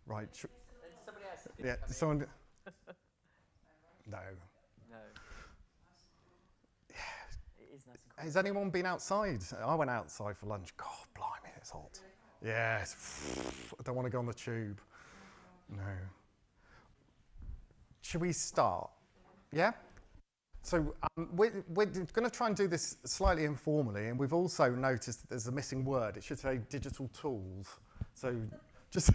Right. Somebody else. Yeah, someone. No. No. It is nice and cool. Has anyone been outside? I went outside for lunch. God, blimey, it's hot. Yes. I don't want to go on the tube. No. Should we start? Yeah? So we're going to try and do this slightly informally, and we've also noticed that there's a missing word. It should say digital tools. So just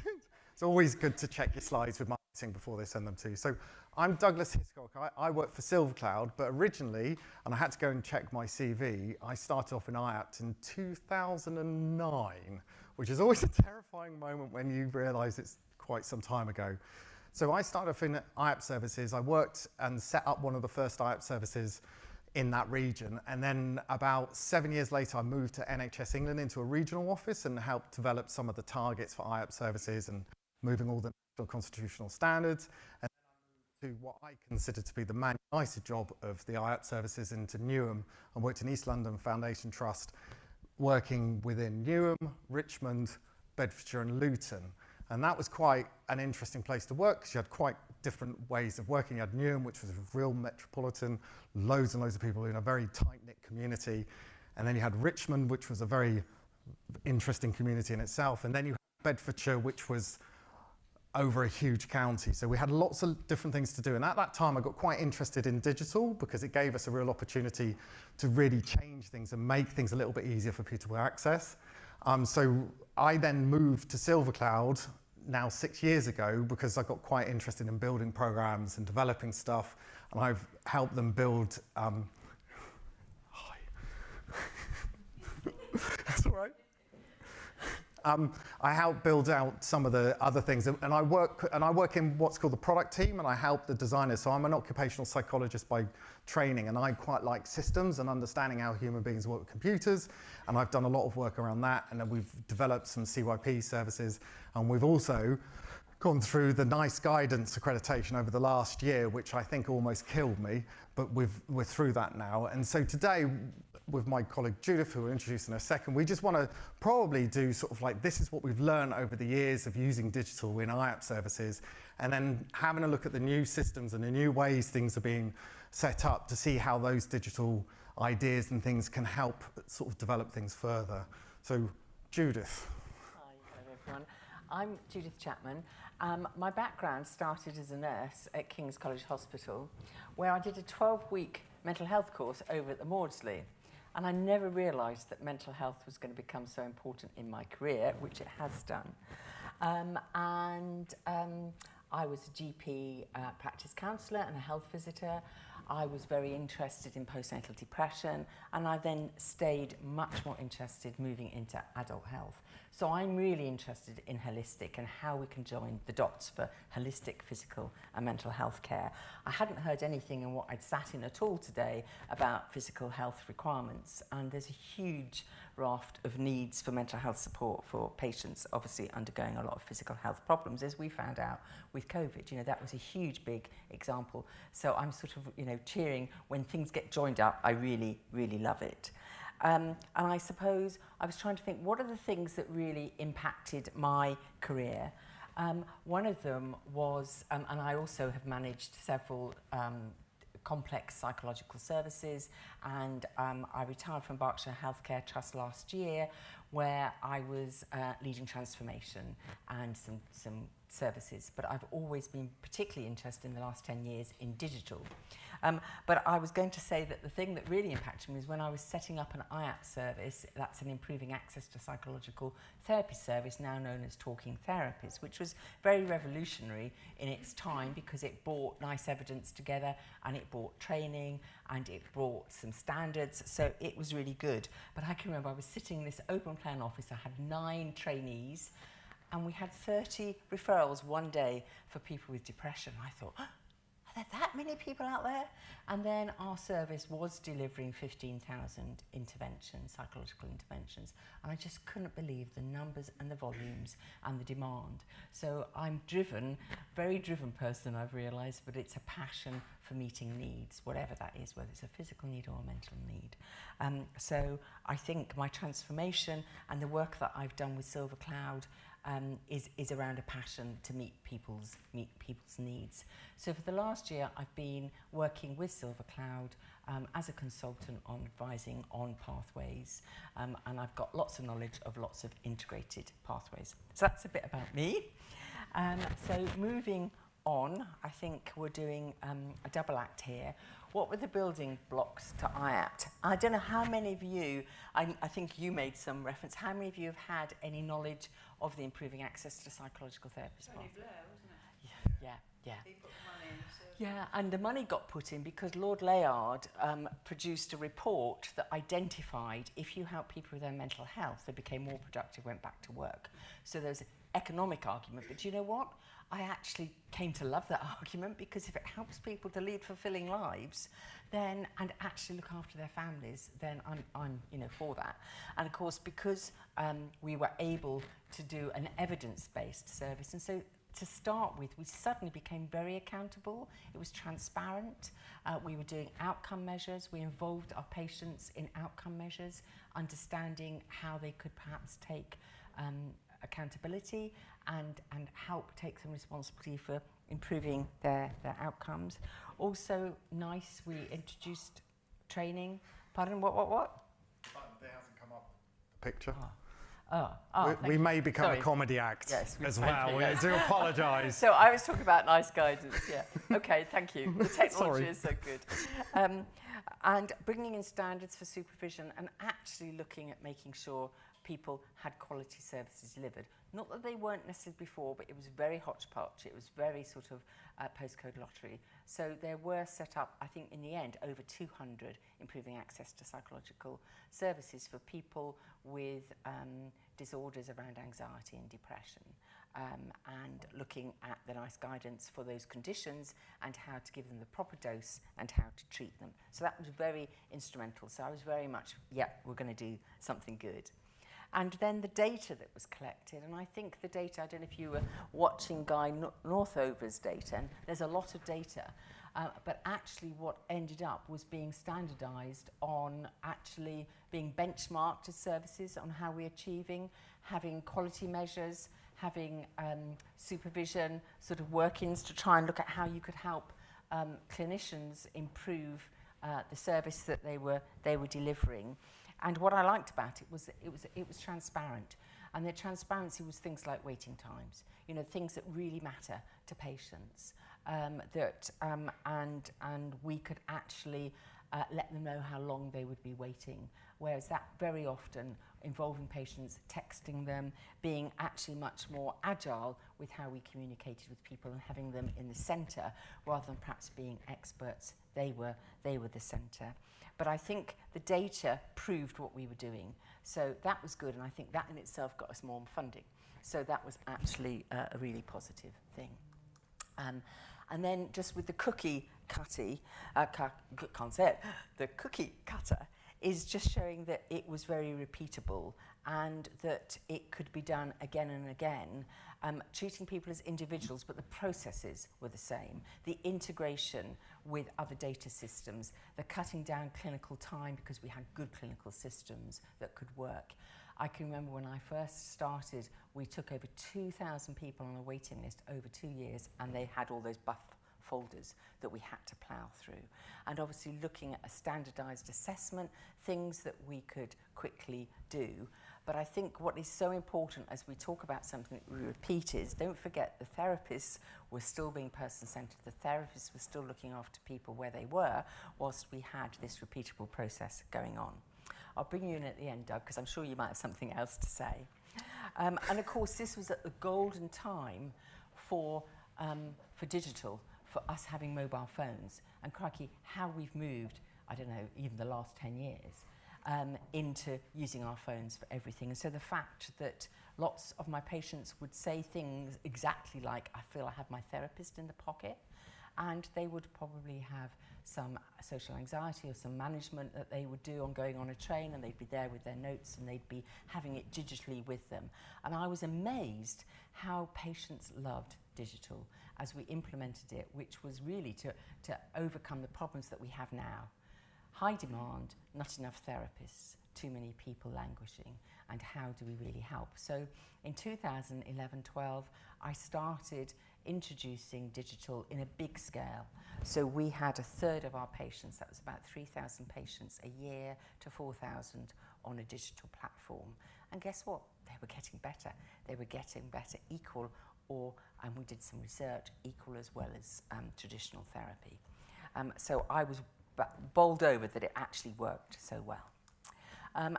it's always good to check your slides with marketing before they send them to you. So I'm Douglas Hiscock. I work for Silvercloud, but originally, and I had to go and check my CV, I started off in IAPT in 2009, which is always a terrifying moment when you realise it's quite some time ago. So I started off in IAPT services. I worked and set up one of the first IAPT services in that region. And then about 7 years later, I moved to NHS England into a regional office and helped develop some of the targets for IAPT services and moving all the national constitutional standards. And then I moved to what I consider to be the Man United job of the IAPT services into Newham, and worked in East London Foundation Trust, working within Newham, Richmond, Bedfordshire and Luton. And that was quite an interesting place to work because you had quite different ways of working. You had Newham, which was a real metropolitan, loads and loads of people in a very tight-knit community. And then you had Richmond, which was a very interesting community in itself. And then you had Bedfordshire, which was over a huge county. So we had lots of different things to do. And at that time, I got quite interested in digital because it gave us a real opportunity to really change things and make things a little bit easier for people to access. So I then moved to Silvercloud now 6 years ago because I got quite interested in building programs and developing stuff, and I've helped them build. Hi. That's all right. I help build out some of the other things, and I work in what's called the product team, and I help the designers. So I'm an occupational psychologist by training, and I quite like systems and understanding how human beings work with computers, and I've done a lot of work around that, and then we've developed some CYP services, and we've also gone through the NICE guidance accreditation over the last year, which I think almost killed me, but we're through that now. And so today, with my colleague Judith, who we'll introduce in a second, we just want to probably do sort of like, this is what we've learned over the years of using digital in IAPT services, and then having a look at the new systems and the new ways things are being set up to see how those digital ideas and things can help sort of develop things further. So, Judith. Hi, hello everyone. I'm Judith Chapman. My background started as a nurse at King's College Hospital, where I did a 12-week mental health course over at the Maudsley. And I never realised that mental health was going to become so important in my career, which it has done. I was a GP practice counsellor and a health visitor. I was very interested in postnatal depression, and I then stayed much more interested moving into adult health. So I'm really interested in holistic and how we can join the dots for holistic physical and mental health care. I hadn't heard anything in what I'd sat in at all today about physical health requirements, and there's a huge raft of needs for mental health support for patients obviously undergoing a lot of physical health problems, as we found out with COVID. You know, that was a huge big example. So I'm sort of, you know, cheering when things get joined up. I really, really love it. And I suppose I was trying to think, what are the things that really impacted my career? One of them was, and I also have managed several complex psychological services, and I retired from Berkshire Healthcare Trust last year, where I was leading transformation and some services, but I've always been particularly interested in the last 10 years in digital. But I was going to say that the thing that really impacted me was when I was setting up an IAPT service, that's an improving access to psychological therapy service, now known as Talking Therapies, which was very revolutionary in its time because it brought NICE evidence together, and it brought training, and it brought some standards, so it was really good. But I can remember I was sitting in this open plan office, I had 9 trainees, and we had 30 referrals one day for people with depression. I thought, oh, are there that many people out there? And then our service was delivering 15,000 interventions, psychological interventions. And I just couldn't believe the numbers and the volumes and the demand. So I'm driven, very driven person, I've realised, but it's a passion for meeting needs, whatever that is, whether it's a physical need or a mental need. So I think my transformation and the work that I've done with Silvercloud is around a passion to meet people's needs. So for the last year, I've been working with Silvercloud as a consultant on advising on pathways, and I've got lots of knowledge of lots of integrated pathways. So that's a bit about me. So moving on, I think we're doing a double act here. What were the building blocks to IAPT? I don't know how many of you, I think you made some reference, how many of you have had any knowledge of the Improving Access to Psychological Therapist pathway? Blair, wasn't it? Yeah. He put money in. So Yeah, and the money got put in because Lord Layard produced a report that identified if you help people with their mental health, they became more productive, went back to work. So there's an economic argument, but do you know what? I actually came to love that argument because if it helps people to lead fulfilling lives, then and actually look after their families, then I'm for that. And of course, because we were able to do an evidence-based service, and so to start with, we suddenly became very accountable. It was transparent. We were doing outcome measures. We involved our patients in outcome measures, understanding how they could perhaps take accountability and help take some responsibility for improving their outcomes. Also, nice, we introduced training. Pardon, what? There hasn't come up the picture. We may become a comedy act as well. We do apologise. So I was talking about nice guidance, yeah. Okay, thank you. The technology is so good. And bringing in standards for supervision and actually looking at making sure people had quality services delivered. Not that they weren't necessarily before, but it was very hodgepodge. It was very sort of postcode lottery. So there were set up, I think in the end, over 200 improving access to psychological services for people with disorders around anxiety and depression, and looking at the nice guidance for those conditions and how to give them the proper dose and how to treat them. So that was very instrumental. So I was very much, yeah, we're going to do something good. And then the data that was collected, and I think the data, I don't know if you were watching Guy Northover's data, and there's a lot of data, but actually what ended up was being standardised on actually being benchmarked as services on how we're achieving, having quality measures, having supervision, sort of work-ins to try and look at how you could help clinicians improve the service that they were delivering. And what I liked about it was that it was transparent, and the transparency was things like waiting times, things that really matter to patients, and we could actually let them know how long they would be waiting, whereas that very often involving patients, texting them, being actually much more agile with how we communicated with people and having them in the centre rather than perhaps being experts. They were the centre. But I think the data proved what we were doing. So that was good, and I think that in itself got us more funding. So that was actually a really positive thing. And then just with the cookie cutter, the cookie cutter is just showing that it was very repeatable and that it could be done again and again, treating people as individuals, but the processes were the same. The integration with other data systems, the cutting down clinical time because we had good clinical systems that could work. I can remember when I first started, we took over 2,000 people on a waiting list over 2 years, and they had all those buff folders that we had to plough through. And obviously looking at a standardised assessment, things that we could quickly do. But I think what is so important as we talk about something that we repeat is, don't forget the therapists were still being person-centred. The therapists were still looking after people where they were, whilst we had this repeatable process going on. I'll bring you in at the end, Doug, because I'm sure you might have something else to say. And of course, this was at the golden time for digital, for us having mobile phones. And crikey, how we've moved, I don't know, even the last 10 years, into using our phones for everything. And so the fact that lots of my patients would say things exactly like, I feel I have my therapist in the pocket, and they would probably have some social anxiety or some management that they would do on going on a train, and they'd be there with their notes and they'd be having it digitally with them. And I was amazed how patients loved digital as we implemented it, which was really to overcome the problems that we have now. High demand, not enough therapists, too many people languishing. and how do we really help. So in 2011-12, I started introducing digital in a big scale. So we had a third of our patients, that was about 3,000 patients a year, to 4,000 on a digital platform. And guess what? They were getting better. They were getting better, equal, or, and we did some research, equal as well as traditional therapy. So I was bowled over that it actually worked so well.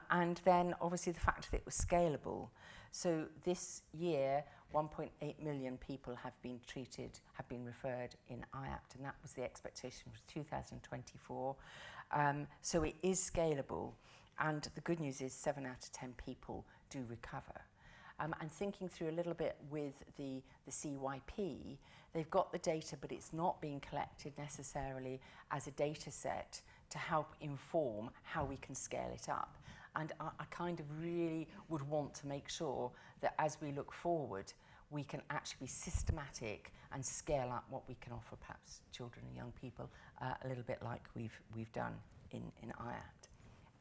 And then obviously the fact that it was scalable. So this year, 1.8 million people have been treated, have been referred in IAPT, and that was the expectation for 2024. So it is scalable, and the good news is 7 out of 10 people do recover. And thinking through a little bit with the CYP, they've got the data, but it's not being collected necessarily as a data set to help inform how we can scale it up. And I kind of really would want to make sure that as we look forward, we can actually be systematic and scale up what we can offer perhaps children and young people a little bit like we've done in IAPT.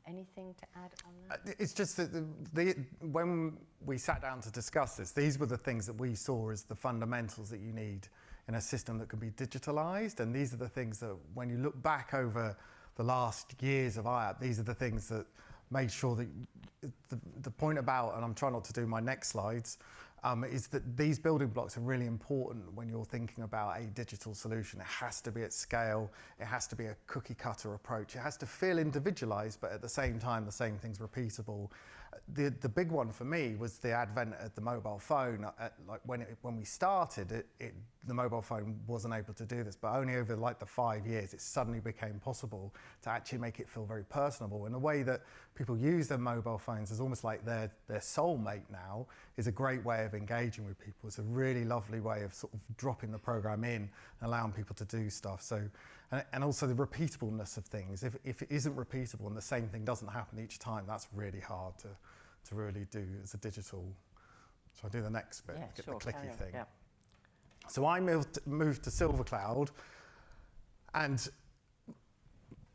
Anything to add on that? It's just that when we sat down to discuss this, these were the things that we saw as the fundamentals that you need in a system that can be digitalised. And these are the things that when you look back over the last years of IAPT, these are the things that made sure that the point about, and I'm trying not to do my next slides, is that these building blocks are really important when you're thinking about a digital solution. It has to be at scale, it has to be a cookie cutter approach, it has to feel individualized, but at the same time the same thing's repeatable. The big one for me was the advent of the mobile phone. Like when we started, the mobile phone wasn't able to do this, but only over like the 5 years it suddenly became possible to actually make it feel very personable. And the way that people use their mobile phones is almost like their soulmate now is a great way of engaging with people. It's a really lovely way of sort of dropping the program in and allowing people to do stuff. So, and also the repeatableness of things. If it isn't repeatable and the same thing doesn't happen each time, that's really hard to really do as a digital. So I do the next bit, yeah, get sure, the clicky thing. Yeah. So I moved to Silvercloud, and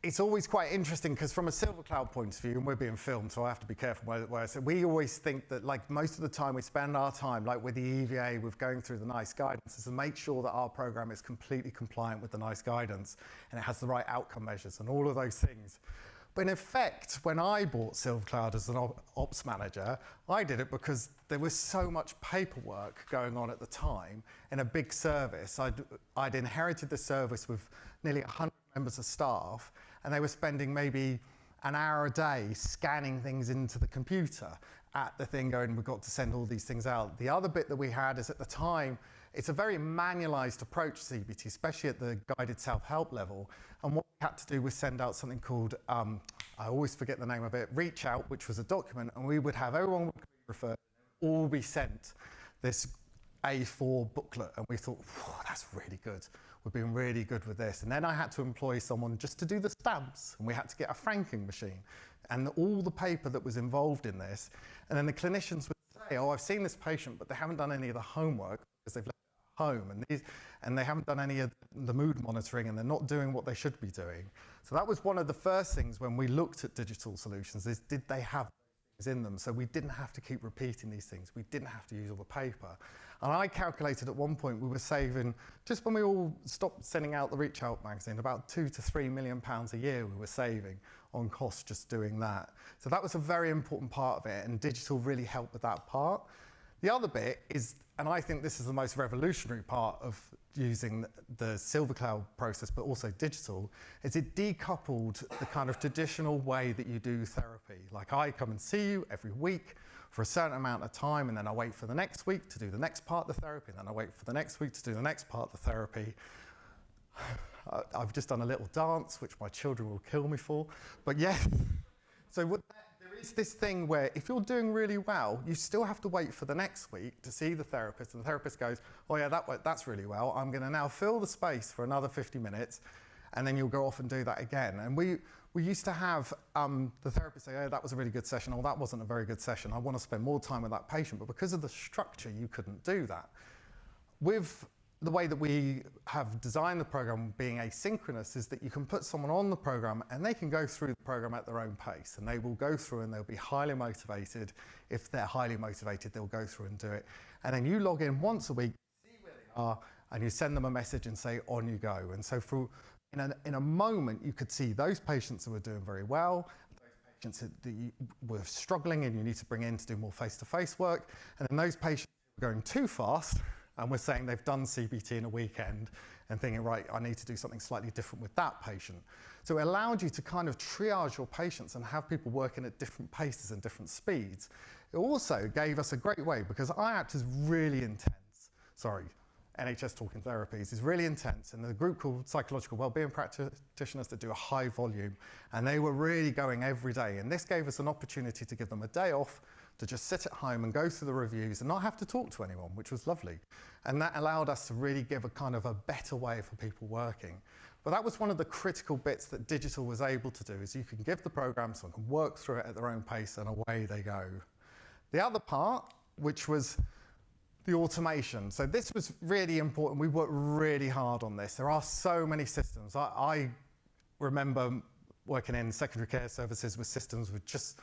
it's always quite interesting because from a Silvercloud point of view, and we're being filmed, so I have to be careful where I say, we always think that like most of the time we spend our time, like with the EVA, with going through the NICE guidance, is to make sure that our program is completely compliant with the NICE guidance and it has the right outcome measures and all of those things. But in effect, when I bought Silvercloud as an ops manager, I did it because there was so much paperwork going on at the time in a big service. I'd inherited the service with nearly 100 members of staff, and they were spending maybe an hour a day scanning things into the computer at the thing going, we've got to send all these things out. The other bit that we had is at the time, it's a very manualized approach, CBT, especially at the guided self-help level. And what we had to do was send out something called, I always forget the name of it, Reach Out, which was a document, and we would have everyone would be referred, all be sent this A4 booklet. And we thought, that's really good. We've been really good with this. And then I had to employ someone just to do the stamps, and we had to get a franking machine and all the paper that was involved in this. And then the clinicians would say, oh, I've seen this patient, but they haven't done any of the homework because they've left it at home, and they haven't done any of the mood monitoring, and they're not doing what they should be doing. So that was one of the first things when we looked at digital solutions, is did they have things in them? So we didn't have to keep repeating these things. We didn't have to use all the paper. And I calculated at one point we were saving, just when we all stopped sending out the Reach Out magazine, about £2 to £3 million a year we were saving on costs just doing that. So that was a very important part of it, and digital really helped with that part. The other bit is, and I think this is the most revolutionary part of using the Silvercloud process, but also digital, is it decoupled the kind of traditional way that you do therapy. Like I come and see you every week for a certain amount of time, and then I wait for the next week to do the next part of the therapy, and then I wait for the next week to do the next part of the therapy. I've just done a little dance, which my children will kill me for, but yes. So there is this thing where if you're doing really well, you still have to wait for the next week to see the therapist, and the therapist goes, oh yeah, that's really well. I'm gonna now fill the space for another 50 minutes, and then you'll go off and do that again. And we used to have the therapist say, oh, that was a really good session, or that wasn't a very good session. I want to spend more time with that patient, but because of the structure, you couldn't do that. With the way that we have designed the program being asynchronous is that you can put someone on the program and they can go through the program at their own pace, and they will go through and they'll be highly motivated. If they're highly motivated, they'll go through and do it. And then you log in once a week, see where they are, and you send them a message and say, on you go. And so in a moment, you could see those patients who were doing very well, those patients that you were struggling and you need to bring in to do more face-to-face work, and then those patients who were going too fast, and we're saying they've done CBT in a weekend and thinking, right, I need to do something slightly different with that patient. So it allowed you to kind of triage your patients and have people working at different paces and different speeds. It also gave us a great way, because IAPT is really intense. Sorry, NHS Talking Therapies is really intense, and there's a group called Psychological Wellbeing Practitioners that do a high volume, and they were really going every day. And this gave us an opportunity to give them a day off, to just sit at home and go through the reviews and not have to talk to anyone, which was lovely. And that allowed us to really give a kind of a better way for people working. But that was one of the critical bits that digital was able to do, is you can give the program, someone can work through it at their own pace, and away they go. The other part, which was the automation. So this was really important. We worked really hard on this. There are so many systems. I remember working in secondary care services with systems with just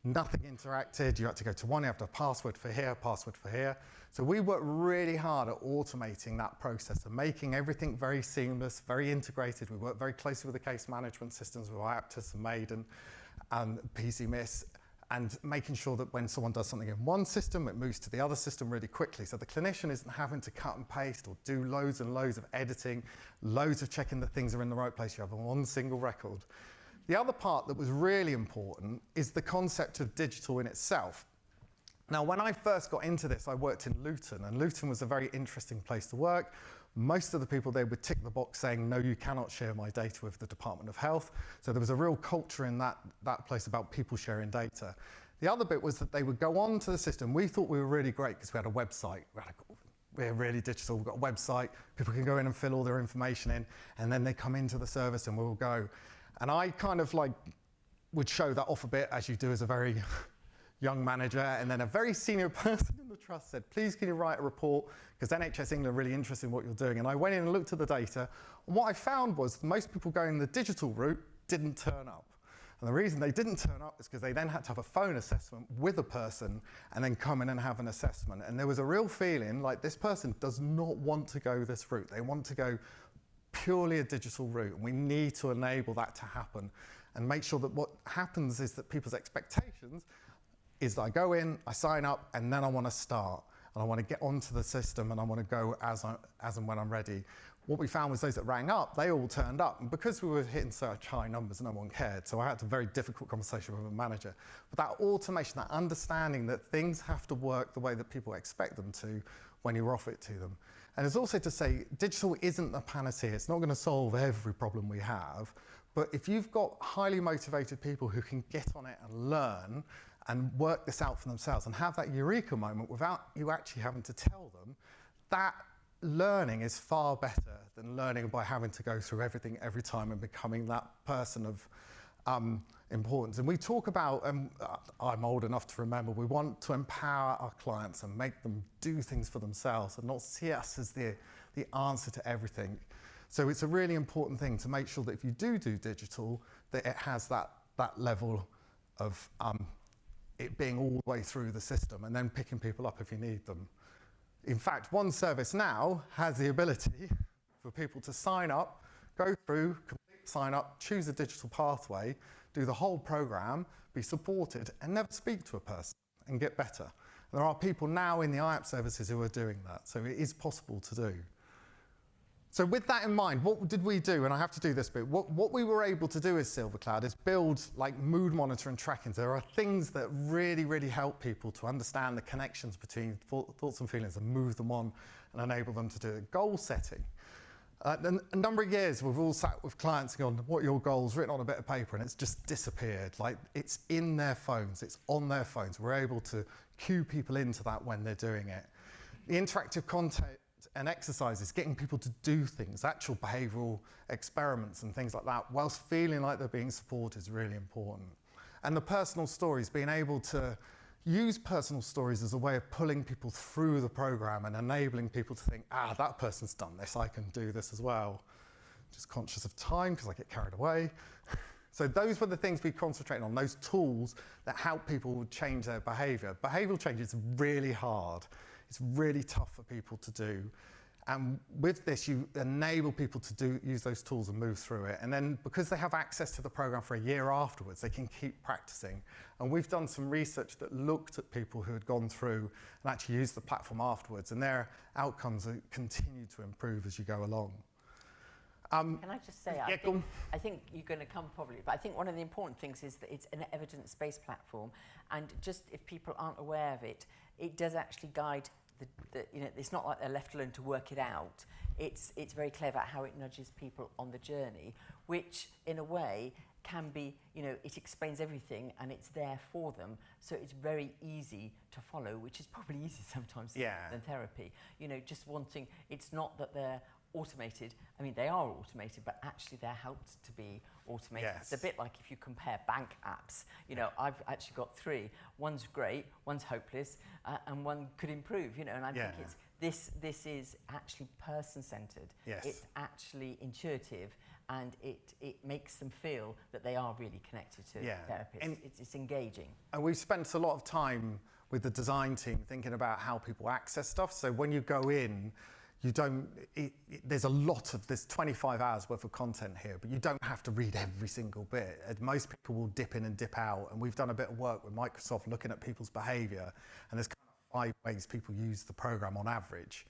nothing interacted. You had to go to one, you have to have a password for here, password for here. So we worked really hard at automating that process and making everything very seamless, very integrated. We worked very closely with the case management systems with Aptus and Maiden and PCMIS, and making sure that when someone does something in one system, it moves to the other system really quickly. So the clinician isn't having to cut and paste or do loads and loads of editing, loads of checking that things are in the right place. You have one single record. The other part that was really important is the concept of digital in itself. Now, when I first got into this, I worked in Luton, and Luton was a very interesting place to work. Most of the people there would tick the box saying, no, you cannot share my data with the Department of Health. So there was a real culture in that place about people sharing data. The other bit was that they would go on to the system. We thought we were really great because we had a website. We're really digital, we've got a website, people can go in and fill all their information in, and then they come into the service and we'll go. And I kind of like would show that off a bit, as you do as a very young manager, and then a very senior person in the trust said, please can you write a report, because NHS England are really interested in what you're doing. And I went in and looked at the data, and what I found was most people going the digital route didn't turn up. And the reason they didn't turn up is because they then had to have a phone assessment with a person and then come in and have an assessment. And there was a real feeling like this person does not want to go this route. They want to go purely a digital route, and we need to enable that to happen and make sure that what happens is that people's expectations is that I go in, I sign up, and then I want to start, and I want to get onto the system, and I want to go as and when I'm ready. What we found was those that rang up, they all turned up, and because we were hitting such high numbers, no one cared, so I had a very difficult conversation with a manager. But that automation, that understanding that things have to work the way that people expect them to when you offer it to them. And it's also to say, digital isn't the panacea. It's not going to solve every problem we have. But if you've got highly motivated people who can get on it and learn and work this out for themselves and have that eureka moment without you actually having to tell them, that learning is far better than learning by having to go through everything every time and becoming that person of importance. And we talk about, I'm old enough to remember, we want to empower our clients and make them do things for themselves and not see us as the answer to everything. So it's a really important thing to make sure that if you do digital, that it has that level of it being all the way through the system and then picking people up if you need them. In fact, one service now has the ability for people to sign up, go through, complete sign up, choose a digital pathway, do the whole program, be supported, and never speak to a person and get better. And there are people now in the IAP services who are doing that, so it is possible to do. So with that in mind, what did we do? And I have to do this bit. What we were able to do as Silvercloud is build like mood monitoring tracking. There are things that really, really help people to understand the connections between thoughts and feelings and move them on and enable them to do it. Goal setting. A number of years we've all sat with clients and gone, what are your goals, written on a bit of paper, and it's just disappeared. Like it's in their phones, it's on their phones. We're able to cue people into that when they're doing it. The interactive content and exercises, getting people to do things, actual behavioural experiments and things like that, whilst feeling like they're being supported is really important. And the personal stories, being able to use personal stories as a way of pulling people through the program and enabling people to think, that person's done this, I can do this as well. Just conscious of time because I get carried away. So those were the things we concentrated on, those tools that help people change their behaviour. Behavioural change is really hard. It's really tough for people to do. And with this, you enable people to use those tools and move through it. And then because they have access to the program for a year afterwards, they can keep practicing. And we've done some research that looked at people who had gone through and actually used the platform afterwards, and their outcomes continue to improve as you go along. Can I just say, I think you're going to come probably, but I think one of the important things is that it's an evidence-based platform, and just if people aren't aware of it, it does actually guide it's not like they're left alone to work it out. It's very clever how it nudges people on the journey, which in a way can be, it explains everything and it's there for them. So it's very easy to follow, which is probably easier sometimes than therapy. Just wanting, it's not that they're automated. I mean, they are automated, but actually they're helped to be automated. Yes. It's a bit like if you compare bank apps. I've actually got 3. One's great, one's hopeless, and one could improve. And I think this is actually person-centered. Yes. It's actually intuitive, and it makes them feel that they are really connected to therapists. And it's engaging. And we've spent a lot of time with the design team thinking about how people access stuff. So when you go in, there's 25 hours worth of content here, but you don't have to read every single bit. Most people will dip in and dip out, and we've done a bit of work with Microsoft looking at people's behaviour, and there's kind of 5 ways people use the program on average.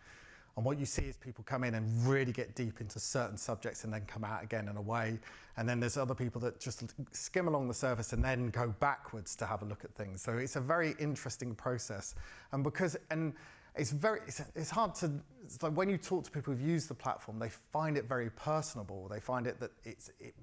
And what you see is people come in and really get deep into certain subjects and then come out again and away. And then there's other people that just skim along the surface and then go backwards to have a look at things. So it's a very interesting process. It's hard to, it's like when you talk to people who've used the platform, they find it very personable. They find it that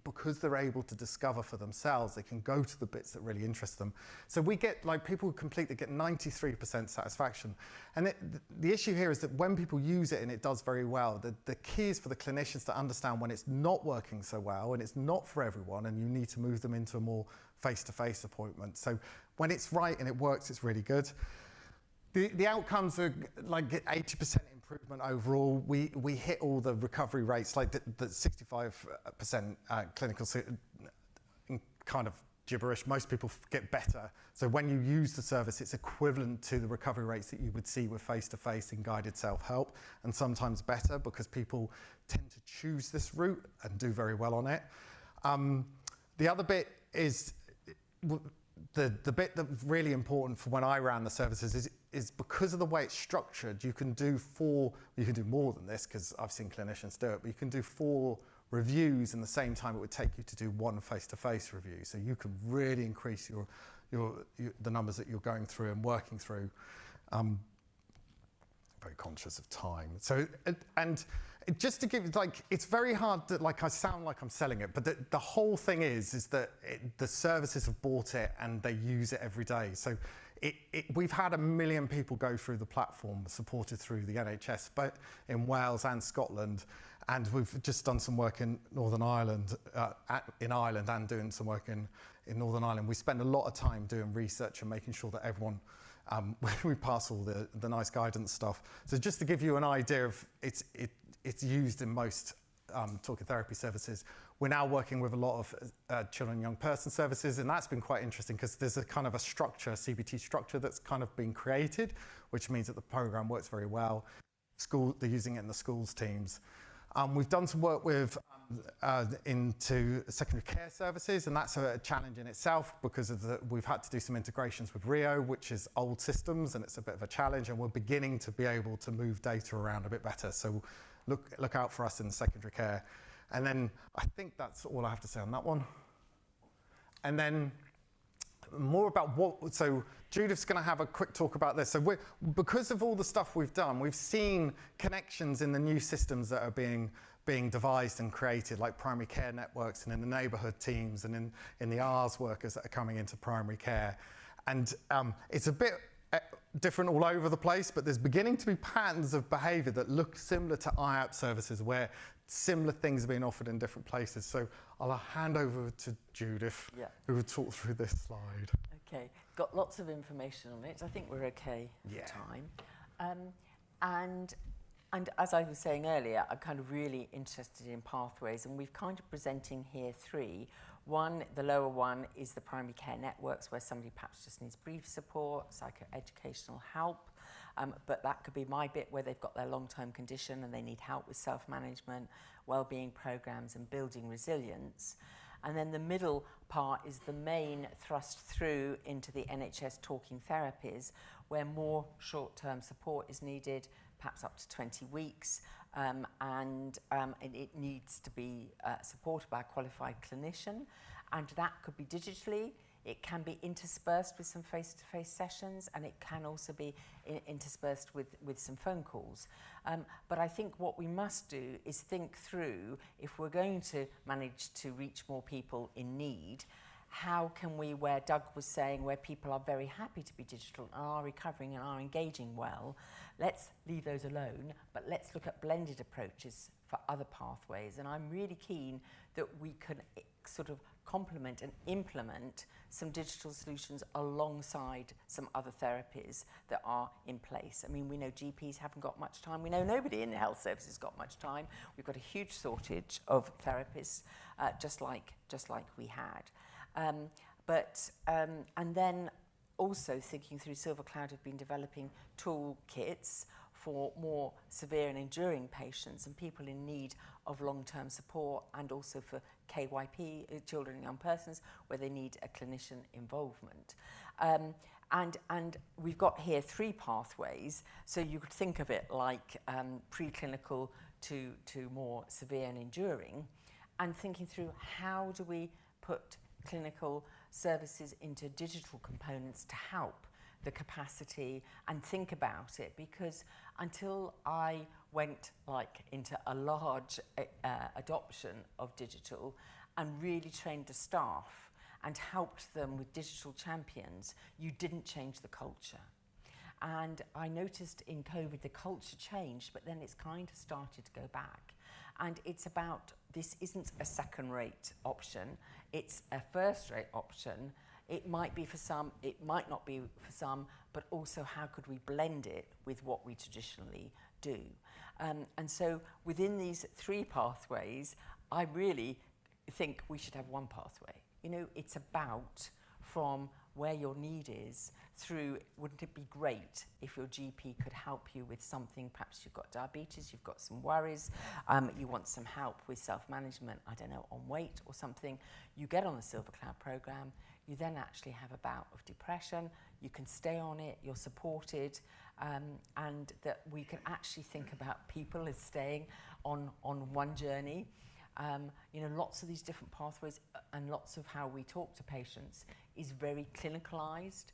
because they're able to discover for themselves, they can go to the bits that really interest them. So we get, people who complete, they get 93% satisfaction. And the issue here is that when people use it and it does very well, the key is for the clinicians to understand when it's not working so well and it's not for everyone, and you need to move them into a more face-to-face appointment. So when it's right and it works, it's really good. The outcomes are like 80% improvement overall. We hit all the recovery rates, like the 65% clinical, kind of gibberish. Most people get better. So when you use the service, it's equivalent to the recovery rates that you would see with face-to-face in guided self-help, and sometimes better because people tend to choose this route and do very well on it. The other bit is the bit that's really important for when I ran the services is because of the way it's structured, you can do more than this because I've seen clinicians do it, but you can do 4 reviews in the same time it would take you to do 1 face-to-face review. So you can really increase the numbers that you're going through and working through. Very conscious of time. So, and just to give, it's very hard to, I sound like I'm selling it, but the whole thing is that the services have bought it and they use it every day. So we've had 1 million people go through the platform supported through the NHS, but in Wales and Scotland. And we've just done some work in Northern Ireland, in Ireland, and doing some work in Northern Ireland. We spend a lot of time doing research and making sure that everyone, we pass all the nice guidance stuff. So just to give you an idea of it's used in most talking therapy services. We're now working with a lot of children and young person services, and that's been quite interesting because there's a kind of a structure, CBT structure that's kind of been created, which means that the program works very well. They're using it in the schools teams. We've done some work with into secondary care services, and that's a challenge in itself because we've had to do some integrations with Rio, which is old systems, and it's a bit of a challenge, and we're beginning to be able to move data around a bit better. So look out for us in secondary care. And then I think that's all I have to say on that one. And then more about so Judith's going to have a quick talk about this. So because of all the stuff we've done, we've seen connections in the new systems that are being devised and created, like primary care networks and in the neighbourhood teams and in the R's workers that are coming into primary care. And it's a bit different all over the place, but there's beginning to be patterns of behaviour that look similar to IAP services where similar things are being offered in different places. So I'll hand over to Judith, who will talk through this slide. Okay, got lots of information on it. I think we're okay Yeah. for time. And as I was saying earlier, I'm kind of really interested in pathways, and we've kind of presenting here three. One, the lower one, is the primary care networks, where somebody perhaps just needs brief support, psychoeducational help, but that could be my bit, where they've got their long-term condition and they need help with self-management, well-being programs and building resilience. And then the middle part is the main thrust through into the NHS talking therapies, where more short-term support is needed, perhaps up to 20 weeks, and it needs to be supported by a qualified clinician. And that could be digitally, it can be interspersed with some face-to-face sessions, and it can also be interspersed with some phone calls. But I think what we must do is think through, if we're going to manage to reach more people in need, how can we, where Doug was saying, where people are very happy to be digital and are recovering and are engaging well, let's leave those alone, but let's look at blended approaches for other pathways. And I'm really keen that we can sort of complement and implement some digital solutions alongside some other therapies that are in place. I mean, we know GPs haven't got much time. We know nobody in the health service has got much time. We've got a huge shortage of therapists, just like we had. And then also thinking through, Silvercloud have been developing toolkits for more severe and enduring patients and people in need of long-term support, and also for KYP, children and young persons, where they need a clinician involvement. And we've got here three pathways, so you could think of it like preclinical to more severe and enduring, and thinking through, how do we put clinical services into digital components to help the capacity and think about it. Because until I went into a large adoption of digital and really trained the staff and helped them with digital champions, you didn't change the culture. And I noticed in COVID the culture changed, but then it's kind of started to go back. And it's about, this isn't a second-rate option, it's a first-rate option. It might be for some, it might not be for some, but also how could we blend it with what we traditionally do? And so within these three pathways, I really think we should have one pathway. You know, it's about from where your need is through, wouldn't it be great if your GP could help you with something, perhaps you've got diabetes, you've got some worries, you want some help with self-management, I don't know, on weight or something, you get on the Silvercloud programme, you then actually have a bout of depression, you can stay on it, you're supported, and that we can actually think about people as staying on one journey. You know, lots of these different pathways and lots of how we talk to patients is very clinicalised.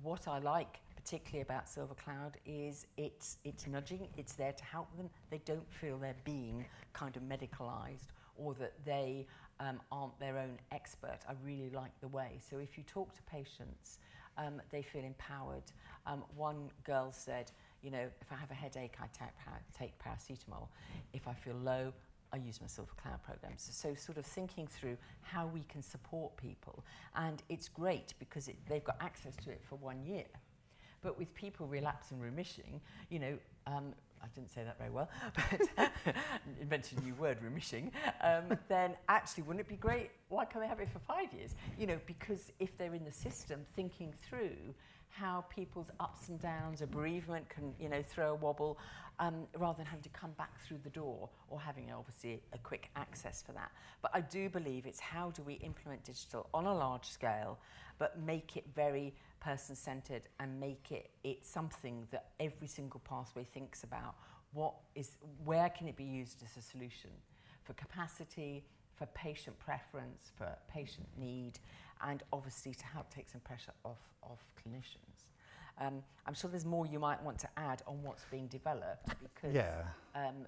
What I like particularly about Silvercloud is it's nudging, it's there to help them. They don't feel they're being kind of medicalised or that they aren't their own expert. I really like the way. So if you talk to patients, they feel empowered. One girl said, you know, if I have a headache, I take paracetamol. If I feel low, I use my Silvercloud programs. So sort of thinking through how we can support people. And it's great because they've got access to it for 1 year. But with people relapsing and remission, you know, I didn't say that very well, but invented a new word, remission, then actually wouldn't it be great? Why can't they have it for 5 years? You know, because if they're in the system, thinking through how people's ups and downs, a bereavement can, you know, throw a wobble, rather than having to come back through the door or having obviously a quick access for that. But I do believe it's how do we implement digital on a large scale, but make it very person-centred and make it something that every single pathway thinks about. Where can it be used as a solution for capacity, for patient preference, for patient need, and obviously to help take some pressure off clinicians. I'm sure there's more you might want to add on what's being developed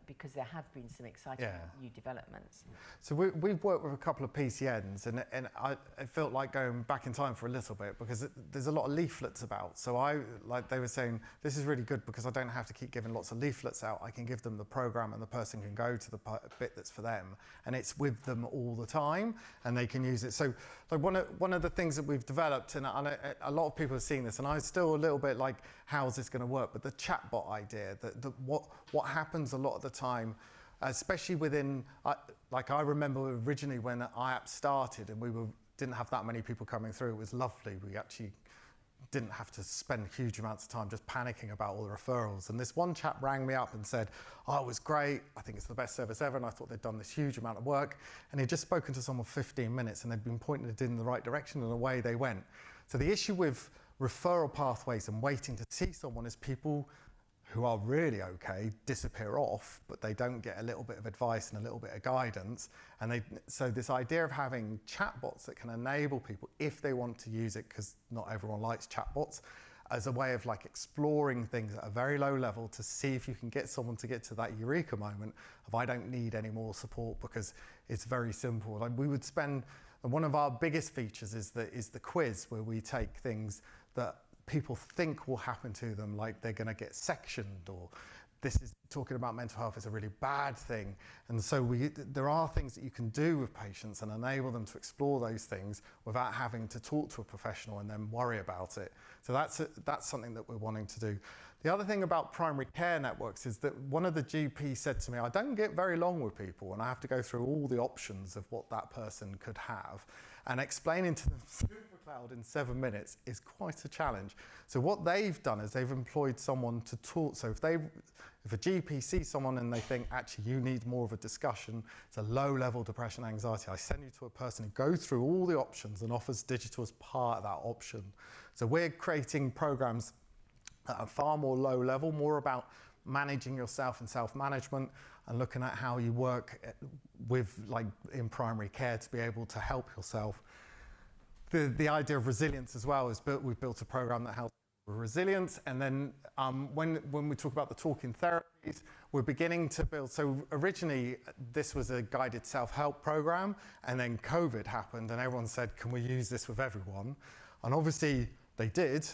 because there have been some exciting new developments. So we've worked with a couple of PCNs, and I felt like going back in time for a little bit because there's a lot of leaflets about. So they were saying, this is really good because I don't have to keep giving lots of leaflets out. I can give them the program and the person can go to the bit that's for them, and it's with them all the time, and they can use it. So like one of the things that we've developed, and a lot of people have seen this, and I'm still a little bit like, how's this going to work? But the chatbot idea, what happens a lot of the time, especially within, I remember originally when IAP started and we didn't have that many people coming through, it was lovely. We actually didn't have to spend huge amounts of time just panicking about all the referrals. And this one chap rang me up and said, oh, it was great. I think it's the best service ever. And I thought they'd done this huge amount of work. And he'd just spoken to someone for 15 minutes and they'd been pointing it in the right direction and away they went. So the issue with referral pathways and waiting to see someone is people who are really okay disappear off, but they don't get a little bit of advice and a little bit of guidance. And so this idea of having chatbots that can enable people, if they want to use it, because not everyone likes chatbots, as a way of like exploring things at a very low level to see if you can get someone to get to that eureka moment of I don't need any more support because it's very simple. Like we would spend, one of our biggest features is the quiz, where we take things that people think will happen to them, like they're going to get sectioned, or this is talking about mental health is a really bad thing. And so there are things that you can do with patients and enable them to explore those things without having to talk to a professional and then worry about it. So that's something that we're wanting to do. The other thing about primary care networks is that one of the GPs said to me, I don't get very long with people and I have to go through all the options of what that person could have. And explaining to them Silvercloud in 7 minutes is quite a challenge. So what they've done is they've employed someone to talk. So if a GP sees someone and they think, actually, you need more of a discussion, it's a low-level depression, anxiety, I send you to a person who goes through all the options and offers digital as part of that option. So we're creating programs at a far more low level, more about managing yourself and self-management and looking at how you work with, like in primary care, to be able to help yourself. The idea of resilience as well is we've built a program that helps with resilience. And then when we talk about the talking therapies, we're beginning to build. So originally this was a guided self-help program, and then COVID happened and everyone said, can we use this with everyone? And obviously they did.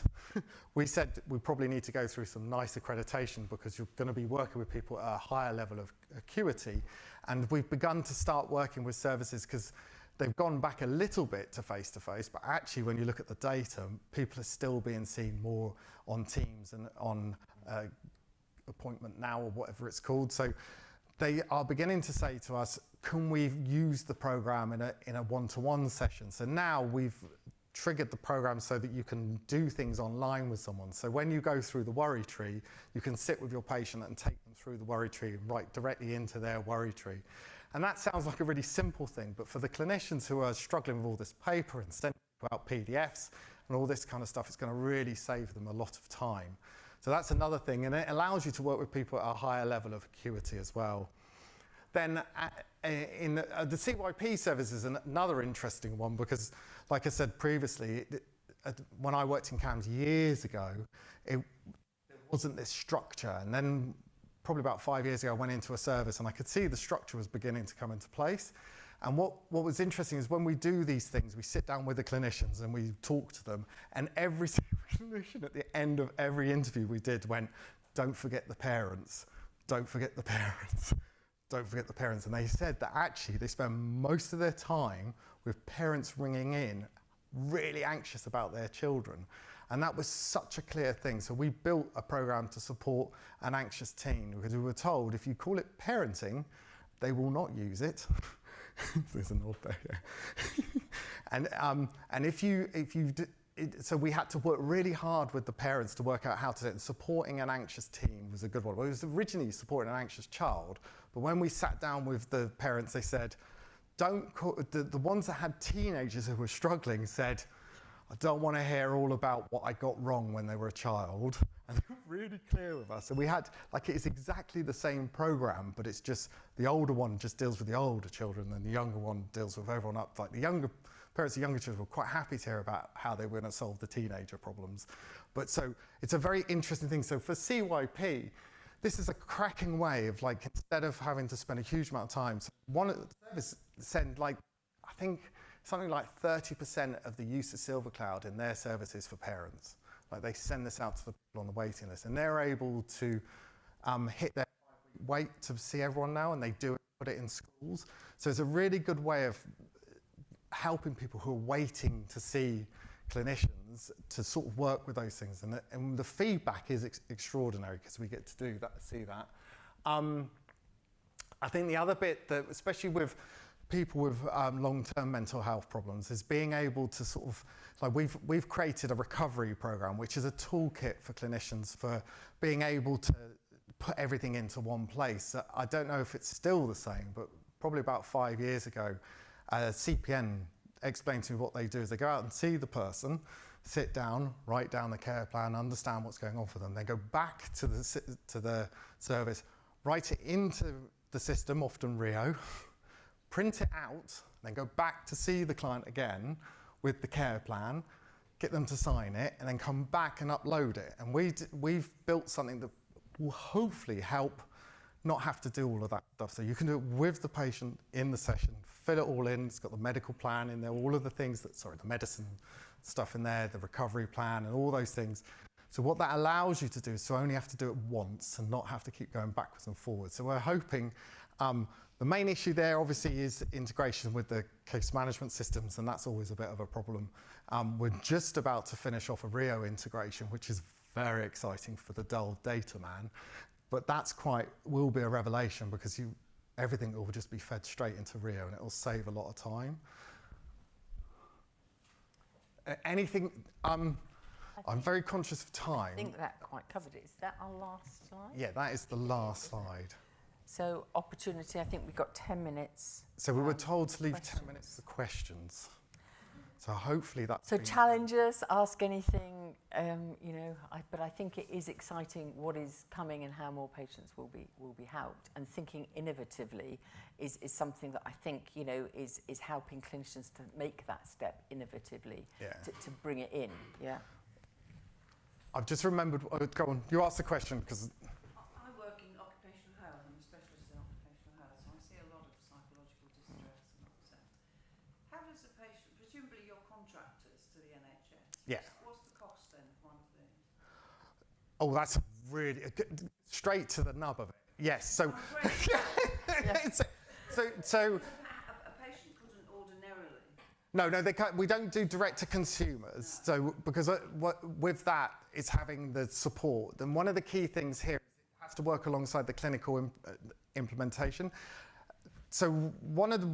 We said we probably need to go through some nice accreditation because you're going to be working with people at a higher level of acuity. And we've begun to start working with services because they've gone back a little bit to face-to-face, but actually when you look at the data, people are still being seen more on Teams and on Appointment Now or whatever it's called. So they are beginning to say to us, can we use the program in a one-to-one session? So now we've triggered the program so that you can do things online with someone. So when you go through the worry tree, you can sit with your patient and take them through the worry tree and write directly into their worry tree. And that sounds like a really simple thing, but for the clinicians who are struggling with all this paper and sending out PDFs and all this kind of stuff, it's going to really save them a lot of time. So that's another thing, and it allows you to work with people at a higher level of acuity as well. Then in the CYP service is another interesting one because, like I said previously, when I worked in CAMS years ago, there wasn't this structure. And then probably about 5 years ago, I went into a service and I could see the structure was beginning to come into place. And what was interesting is when we do these things, we sit down with the clinicians and we talk to them, and every single clinician at the end of every interview we did went, don't forget the parents, don't forget the parents. Don't forget the parents. And they said that actually they spend most of their time with parents ringing in, really anxious about their children. And that was such a clear thing. So we built a program to support an anxious teen because we were told if you call it parenting, they will not use it. There's an odd there. And so we had to work really hard with the parents to work out how to do it. And supporting an anxious teen was a good one. Well, it was originally supporting an anxious child, but when we sat down with the parents, they said, don't call, the ones that had teenagers who were struggling said, I don't want to hear all about what I got wrong when they were a child. And they were really clear with us. And we had, like, it's exactly the same program, but it's just the older one just deals with the older children and the younger one deals with everyone up. Like the younger parents of younger children were quite happy to hear about how they were going to solve the teenager problems. But so it's a very interesting thing. So for CYP, this is a cracking way of, like, instead of having to spend a huge amount of time, so one of the services send, like, I think something like 30% of the use of Silvercloud in their services for parents. Like, they send this out to the people on the waiting list, and they're able to hit their wait to see everyone now, and they do it, put it in schools. So it's a really good way of helping people who are waiting to see clinicians to sort of work with those things, and the feedback is extraordinary because we get to do that, see that. I think the other bit that, especially with people with long-term mental health problems, is being able to sort of, like, we've created a recovery program, which is a toolkit for clinicians for being able to put everything into one place. I don't know if it's still the same, but probably about 5 years ago, CPN explained to me what they do is they go out and see the person, sit down, write down the care plan, understand what's going on for them, then go back to the service, write it into the system, often Rio, print it out, then go back to see the client again with the care plan, get them to sign it, and then come back and upload it. And we've built something that will hopefully help not have to do all of that stuff. So you can do it with the patient in the session, fill it all in, it's got the medical plan in there, all of the things that, the medicine stuff in there, the recovery plan, and all those things. So what that allows you to do is to only have to do it once and not have to keep going backwards and forwards. So we're hoping, the main issue there obviously is integration with the case management systems, and that's always a bit of a problem. We're just about to finish off a Rio integration, which is very exciting for the dull data man, but that's will be a revelation because everything will just be fed straight into Rio, and it will save a lot of time. Anything, I'm very conscious of time. I think that quite covered it. Is that our last slide? Yeah, that is the last slide. So opportunity, I think we've got 10 minutes. So we were told to leave 10 minutes for questions. So hopefully that's... So challenge us, ask anything, but I think it is exciting what is coming and how more patients will be helped. And thinking innovatively is something that I think, is helping clinicians to make that step innovatively, to bring it in, yeah. I've just remembered, go on, you asked the question because... I work in occupational health. I'm a specialist in occupational health, so I see a lot of psychological distress and upset. How does a patient, presumably you're contractors to the NHS. Yeah. What's the cost then of one of these? Oh, that's really, straight to the nub of it. Yes, so... So a patient couldn't ordinarily... No, they can't, we don't do direct to consumers. No. So, because with that, it's having the support. And one of the key things here is it has to work alongside the clinical implementation. So one of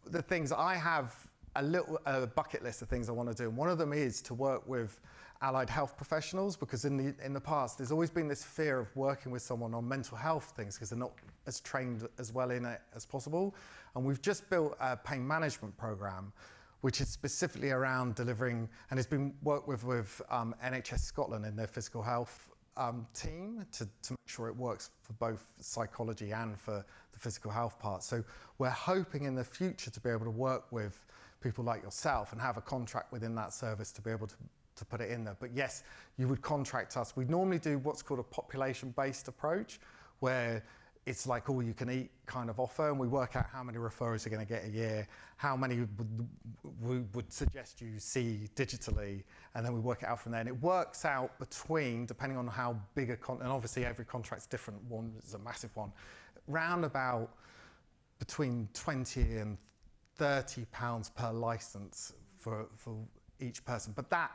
the things, I have a bucket list of things I want to do. And one of them is to work with allied health professionals, because in the past, there's always been this fear of working with someone on mental health things because they're not as trained as well in it as possible. And we've just built a pain management program, which is specifically around delivering, and has been worked with NHS Scotland in their physical health team to make sure it works for both psychology and for the physical health part. So we're hoping in the future to be able to work with people like yourself and have a contract within that service to be able to put it in there. But yes, you would contract us. We normally do what's called a population-based approach, where it's like all you can eat kind of offer, and we work out how many referrals you're going to get a year, how many we would suggest you see digitally, and then we work it out from there. And it works out between, depending on how big and obviously every contract's different, one is a massive one, round about between 20 and 30 pounds per license for each person. But that,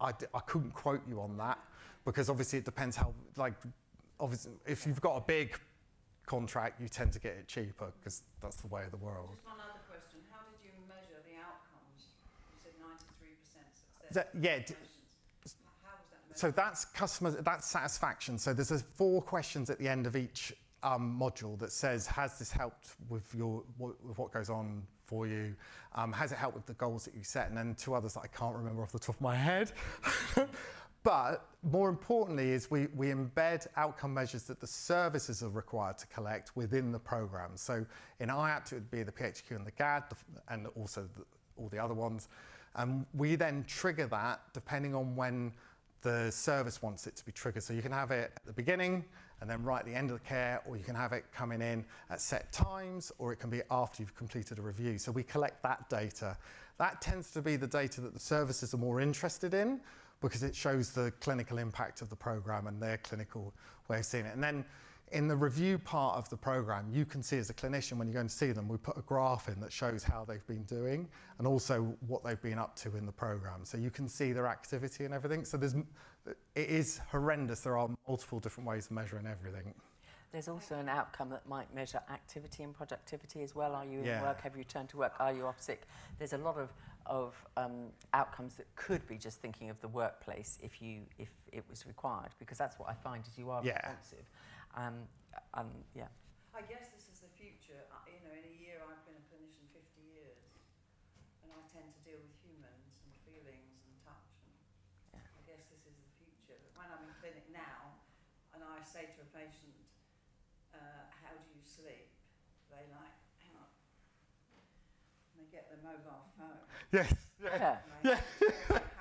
I couldn't quote you on that, because obviously it depends how, obviously if you've got a big contract, you tend to get it cheaper because that's the way of the world. Just one other question. How did you measure the outcomes? You said 93% success. How was that measured? So that's satisfaction. So there's 4 questions at the end of each module that says, has this helped with what goes on for you? Has it helped with the goals that you set? And then 2 others that I can't remember off the top of my head. But more importantly is we embed outcome measures that the services are required to collect within the program. So in IAPT, it would be the PHQ and the GAD, and also all the other ones. And we then trigger that depending on when the service wants it to be triggered. So you can have it at the beginning and then right at the end of the care, or you can have it coming in at set times, or it can be after you've completed a review. So we collect that data. That tends to be the data that the services are more interested in, because it shows the clinical impact of the program and their clinical way of seeing it. And then in the review part of the program, you can see as a clinician when you go and see them, we put a graph in that shows how they've been doing and also what they've been up to in the program. So you can see their activity and everything. So it is horrendous. There are multiple different ways of measuring everything. There's also an outcome that might measure activity and productivity as well. Are you in work? Have you returned to work? Are you off sick? There's a lot of outcomes that could be just thinking of the workplace if it was required, because that's what I find is you are responsive. I guess this is the future. In a year I've been a clinician 50 years, and I tend to deal with humans and feelings and touch. And I guess this is the future. But when I'm in clinic now, and I say to a patient, how do you sleep? They hang on. And they get their mobile phone. Yes.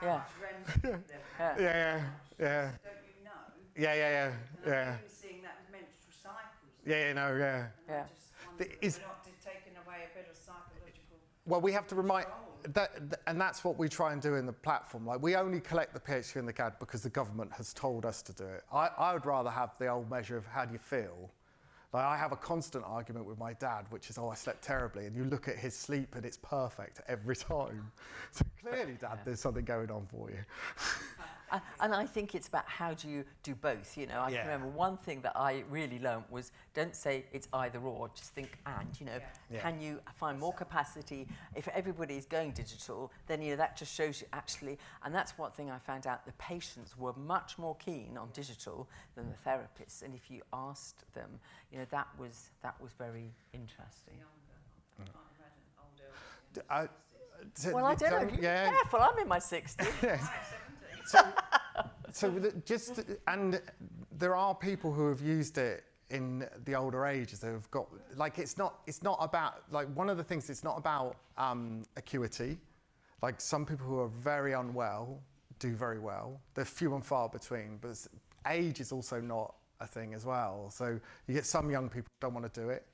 How much REM sleep they've had. Yeah. Don't you know? Yeah. And I'm even seeing that with menstrual cycles. Yeah. And I just wonder if we're not taking away a bit of psychological. Well, we have to remind that, and that's what we try and do in the platform. Like, we only collect the PHQ and the GAD because the government has told us to do it. I would rather have the old measure of how do you feel. Like, I have a constant argument with my dad, which is, I slept terribly. And you look at his sleep and it's perfect every time. So clearly, Dad, there's something going on for you. And I think it's about how do you do both. I can remember one thing that I really learned was don't say it's either or, just think and. Can you find more capacity? If everybody is going digital, then that just shows you actually, and that's one thing I found out, the patients were much more keen on digital than the therapists. And if you asked them, that was very interesting. I can't imagine older. Well, I don't know. Be careful, I'm in my 60s. So and there are people who have used it in the older ages. They've got, it's not about, one of the things, it's not about acuity. Like, some people who are very unwell do very well. They're few and far between, but age is also not a thing as well. So you get some young people who don't want to do it.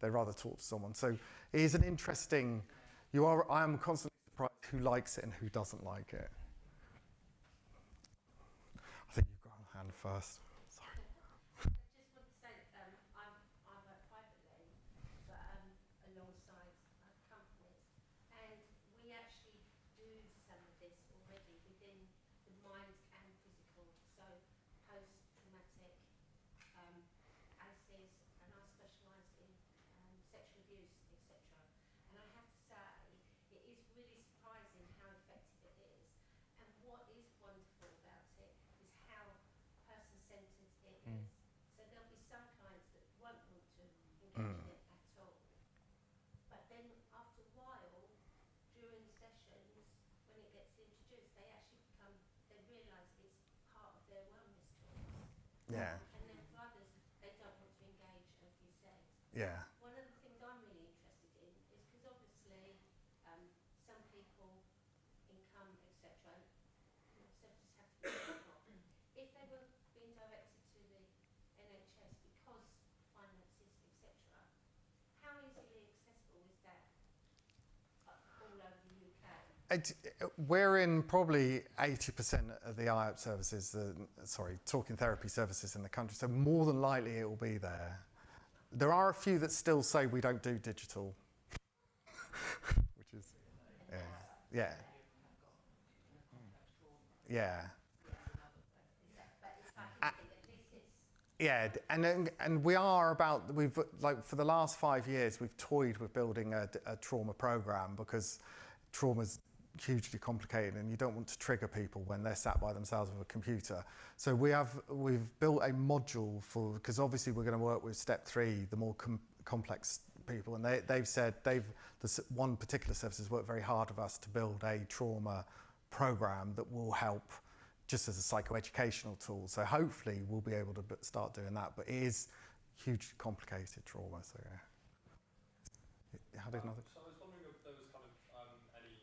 They'd rather talk to someone. So it is an interesting, I am constantly surprised who likes it and who doesn't like it. I think you've got a hand first. Sorry. I just want to say I work privately, but alongside companies, and we actually do some of this already within the mind and physical, so post-traumatic ACEs, and I specialise in sexual abuse, etc. And I have to say, it is really surprising how effective it is, and what is wonderful about it is how person-centred it is. So there'll be some clients that won't want to engage in it at all. But then after a while, during sessions, when it gets introduced, they realise it's part of their wellness choice. Yeah. And then for others, they don't want to engage, as you said. Yeah. One of the things I'm really interested in is because obviously some people, income, etc., services have to be careful. If they were being directed to the NHS because finances, etc., how easily accessible is that all over the UK? We're in probably 80% of the IOP services, talking therapy services in the country, so more than likely it will be there. There are a few that still say we don't do digital, which is, yeah. Yeah, and we are for the last 5 years, we've toyed with building a trauma program, because trauma's hugely complicated and you don't want to trigger people when they're sat by themselves with a computer. So we've built a module because obviously we're going to work with step 3, the more complex people, and they've said one particular service has worked very hard with us to build a trauma program that will help just as a psychoeducational tool. So hopefully we'll be able to start doing that, but it is hugely complicated trauma. So yeah. So I was wondering if there was any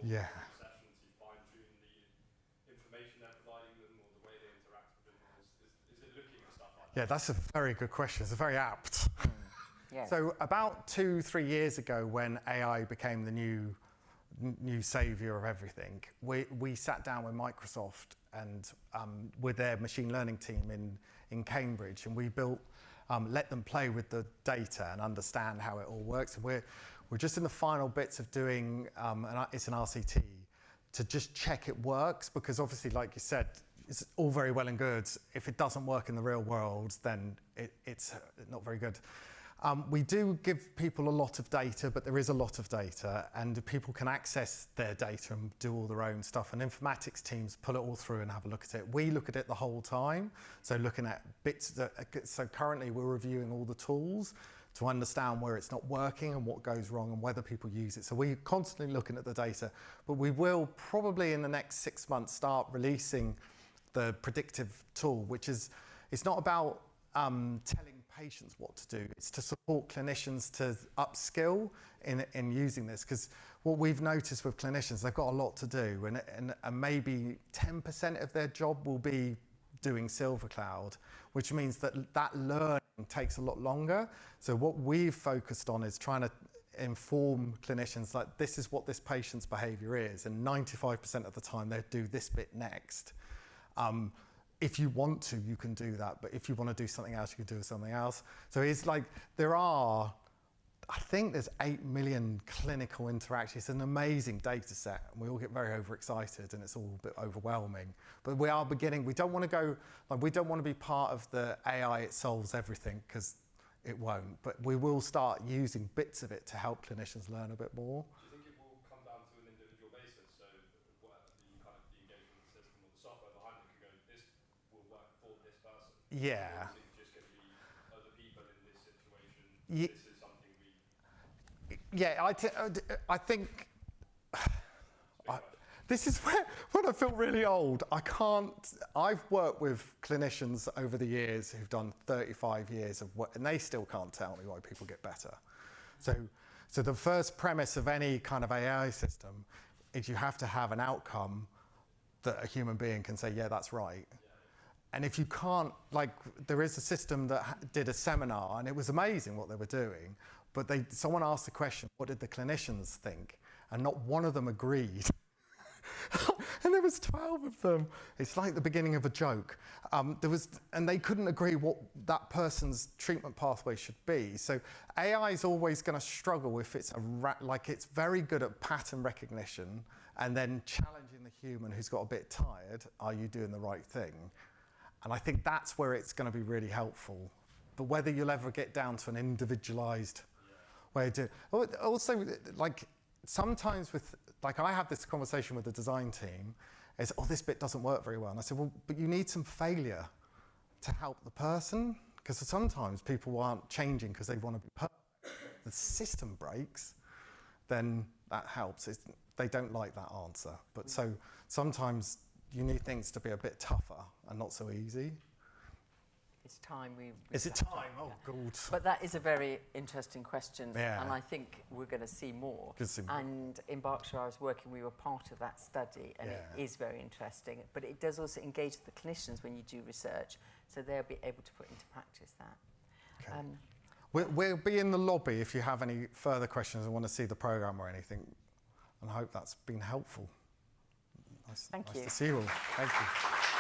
Yeah. session to fine-tune the information they're providing them or the way they interact with them? Or is it looking at stuff like that? Yeah, that's a very good question. It's very apt. Yes. So about 2-3 years ago, when AI became the new savior of everything, we sat down with Microsoft and with their machine learning team in Cambridge, and we built, let them play with the data and understand how it all works. And we're just in the final bits of doing, it's an RCT, to just check it works, because obviously, like you said, it's all very well and good. If it doesn't work in the real world, then it's not very good. We do give people a lot of data, but there is a lot of data, and people can access their data and do all their own stuff, and informatics teams pull it all through and have a look at it. We look at it the whole time, so looking at bits so currently we're reviewing all the tools to understand where it's not working and what goes wrong and whether people use it. So we're constantly looking at the data, but we will probably in the next 6 months start releasing the predictive tool, which is, it's not about telling patients what to do, it's to support clinicians to upskill in using this, because what we've noticed with clinicians, they've got a lot to do, and maybe 10% of their job will be doing Silvercloud, which means that learning takes a lot longer. So what we've focused on is trying to inform clinicians like, this is what this patient's behaviour is, and 95% of the time they do this bit next. If you want to, you can do that, but if you want to do something else, you can do something else. So it's like, I think there's 8 million clinical interactions. It's an amazing data set, and we all get very overexcited, and it's all a bit overwhelming. But we are beginning, we don't want to go, like, we don't want to be part of the AI, it solves everything, because it won't. But we will start using bits of it to help clinicians learn a bit more. Do you think it will come down to an individual basis? So what the kind of the engagement system or the software behind it can go, this will work for this person? Yeah. Or is it just going to be other people in this situation? Ye- This is something we... Yeah, I think this is when I feel really old. I've worked with clinicians over the years who've done 35 years of work, and they still can't tell me why people get better. So the first premise of any kind of AI system is you have to have an outcome that a human being can say, yeah, that's right. And if you can't, like, there is a system that did a seminar, and it was amazing what they were doing, but someone asked the question, what did the clinicians think? And not one of them agreed. And there was 12 of them. It's like the beginning of a joke. And they couldn't agree what that person's treatment pathway should be. So AI is always going to struggle if it's it's very good at pattern recognition and then challenging the human who's got a bit tired. Are you doing the right thing? And I think that's where it's going to be really helpful. But whether you'll ever get down to an individualized way of doing it. Also, like, sometimes I have this conversation with the design team, is, this bit doesn't work very well. And I said, well, but you need some failure to help the person, because sometimes people aren't changing because they want to be perfect. If the system breaks, then that helps. They don't like that answer. But so sometimes you need things to be a bit tougher and not so easy. It's time we... Is it time? Oh, God. But that is a very interesting question, Yeah. and I think we're going to see more. Could see more. And in Berkshire, I was working, we were part of that study, and it Yeah. is very interesting. But it does also engage the clinicians when you do research, so they'll be able to put into practice that. Okay. We'll be in the lobby if you have any further questions and want to see the programme or anything. And I hope that's been helpful. Nice Thank you. to see you all. Thank you.